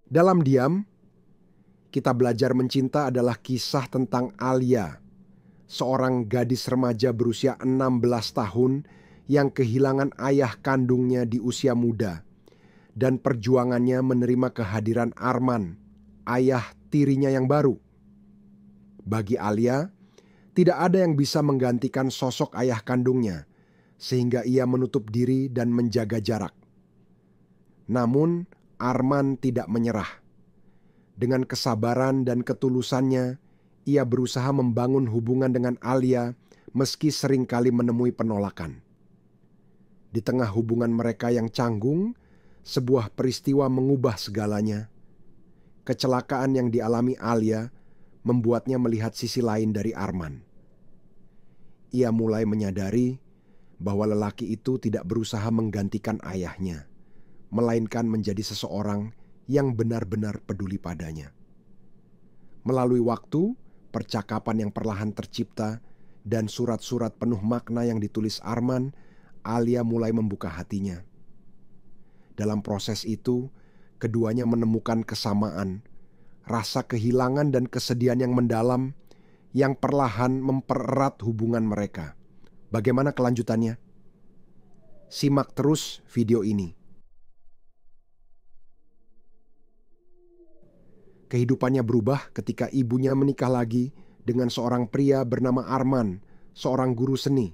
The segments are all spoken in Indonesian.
Dalam diam, kita belajar mencinta adalah kisah tentang Alia, seorang gadis remaja berusia 16 tahun yang kehilangan ayah kandungnya di usia muda dan perjuangannya menerima kehadiran Arman, ayah tirinya yang baru. Bagi Alia, tidak ada yang bisa menggantikan sosok ayah kandungnya, sehingga ia menutup diri dan menjaga jarak. Namun, Arman tidak menyerah. Dengan kesabaran dan ketulusannya, ia berusaha membangun hubungan dengan Alia meski seringkali menemui penolakan. Di tengah hubungan mereka yang canggung, sebuah peristiwa mengubah segalanya. Kecelakaan yang dialami Alia membuatnya melihat sisi lain dari Arman. Ia mulai menyadari bahwa lelaki itu tidak berusaha menggantikan ayahnya, melainkan menjadi seseorang yang benar-benar peduli padanya. Melalui waktu, percakapan yang perlahan tercipta, dan surat-surat penuh makna yang ditulis Arman, Alia mulai membuka hatinya. Dalam proses itu, keduanya menemukan kesamaan, rasa kehilangan dan kesedihan yang mendalam yang perlahan mempererat hubungan mereka. Bagaimana kelanjutannya? Simak terus video ini. Kehidupannya berubah ketika ibunya menikah lagi dengan seorang pria bernama Arman, seorang guru seni.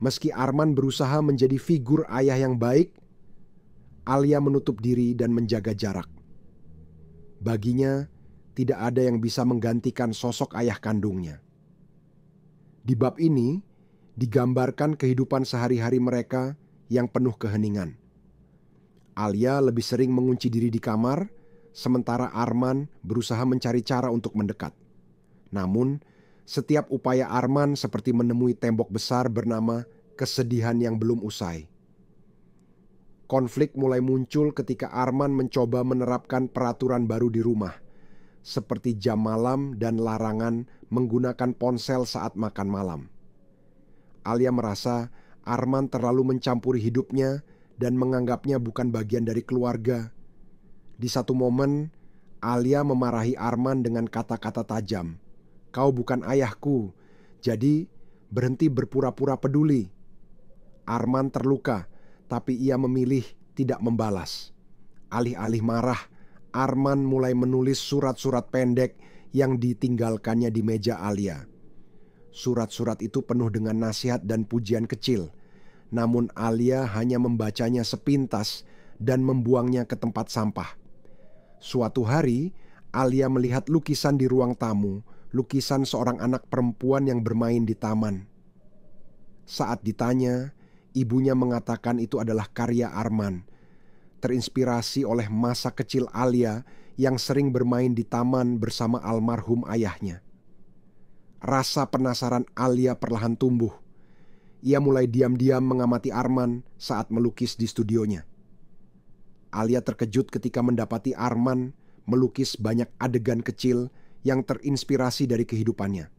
Meski Arman berusaha menjadi figur ayah yang baik, Alia menutup diri dan menjaga jarak. Baginya, tidak ada yang bisa menggantikan sosok ayah kandungnya. Di bab ini, digambarkan kehidupan sehari-hari mereka yang penuh keheningan. Alia lebih sering mengunci diri di kamar, sementara Arman berusaha mencari cara untuk mendekat. Namun, setiap upaya Arman seperti menemui tembok besar bernama kesedihan yang belum usai. Konflik mulai muncul ketika Arman mencoba menerapkan peraturan baru di rumah, seperti jam malam dan larangan menggunakan ponsel saat makan malam. Alia merasa Arman terlalu mencampuri hidupnya dan menganggapnya bukan bagian dari keluarga. Di satu momen, Alia memarahi Arman dengan kata-kata tajam. "Kau bukan ayahku, jadi berhenti berpura-pura peduli." Arman terluka, tapi ia memilih tidak membalas. Alih-alih marah, Arman mulai menulis surat-surat pendek yang ditinggalkannya di meja Alia. Surat-surat itu penuh dengan nasihat dan pujian kecil, namun Alia hanya membacanya sepintas dan membuangnya ke tempat sampah. Suatu hari, Alia melihat lukisan di ruang tamu, lukisan seorang anak perempuan yang bermain di taman. Saat ditanya, ibunya mengatakan itu adalah karya Arman, terinspirasi oleh masa kecil Alia yang sering bermain di taman bersama almarhum ayahnya. Rasa penasaran Alia perlahan tumbuh. Ia mulai diam-diam mengamati Arman saat melukis di studionya. Alia terkejut ketika mendapati Arman melukis banyak adegan kecil yang terinspirasi dari kehidupannya.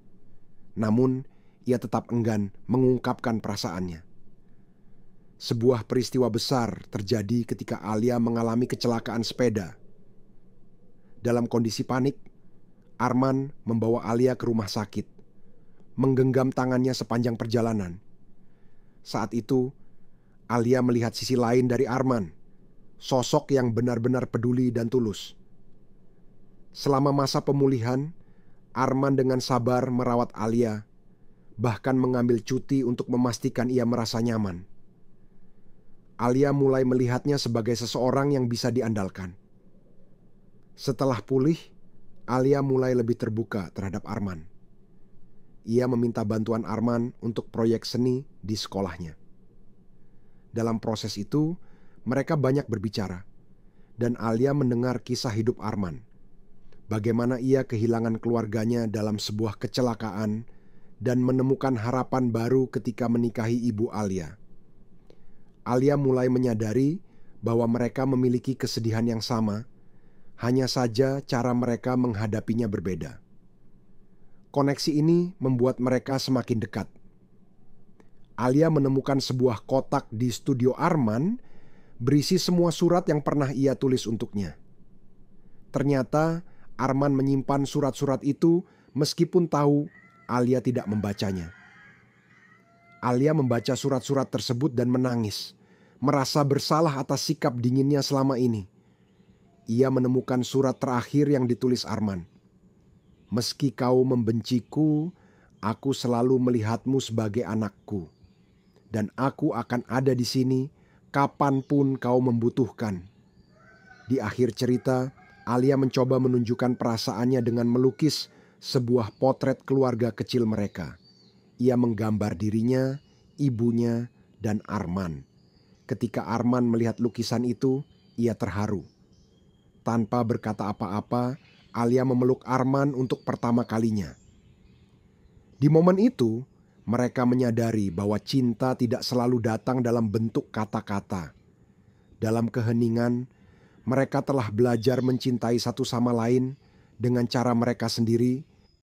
Namun, ia tetap enggan mengungkapkan perasaannya. Sebuah peristiwa besar terjadi ketika Alia mengalami kecelakaan sepeda. Dalam kondisi panik, Arman membawa Alia ke rumah sakit, menggenggam tangannya sepanjang perjalanan. Saat itu, Alia melihat sisi lain dari Arman, sosok yang benar-benar peduli dan tulus. Selama masa pemulihan, Arman dengan sabar merawat Alia, bahkan mengambil cuti untuk memastikan ia merasa nyaman. Alia mulai melihatnya sebagai seseorang yang bisa diandalkan. Setelah pulih, Alia mulai lebih terbuka terhadap Arman. Ia meminta bantuan Arman untuk proyek seni di sekolahnya. Dalam proses itu, mereka banyak berbicara, dan Alia mendengar kisah hidup Arman. Bagaimana ia kehilangan keluarganya dalam sebuah kecelakaan dan menemukan harapan baru ketika menikahi ibu Alia. Alia mulai menyadari bahwa mereka memiliki kesedihan yang sama, hanya saja cara mereka menghadapinya berbeda. Koneksi ini membuat mereka semakin dekat. Alia menemukan sebuah kotak di studio Arman berisi semua surat yang pernah ia tulis untuknya. Ternyata Arman menyimpan surat-surat itu meskipun tahu Alia tidak membacanya. Alia membaca surat-surat tersebut dan menangis, merasa bersalah atas sikap dinginnya selama ini. Ia menemukan surat terakhir yang ditulis Arman. Meski kau membenciku, aku selalu melihatmu sebagai anakku. Dan aku akan ada di sini kapanpun kau membutuhkan. Di akhir cerita, Alia mencoba menunjukkan perasaannya dengan melukis sebuah potret keluarga kecil mereka. Ia menggambar dirinya, ibunya, dan Arman. Ketika Arman melihat lukisan itu, ia terharu. Tanpa berkata apa-apa, Alia memeluk Arman untuk pertama kalinya. Di momen itu, mereka menyadari bahwa cinta tidak selalu datang dalam bentuk kata-kata. Dalam keheningan, mereka telah belajar mencintai satu sama lain dengan cara mereka sendiri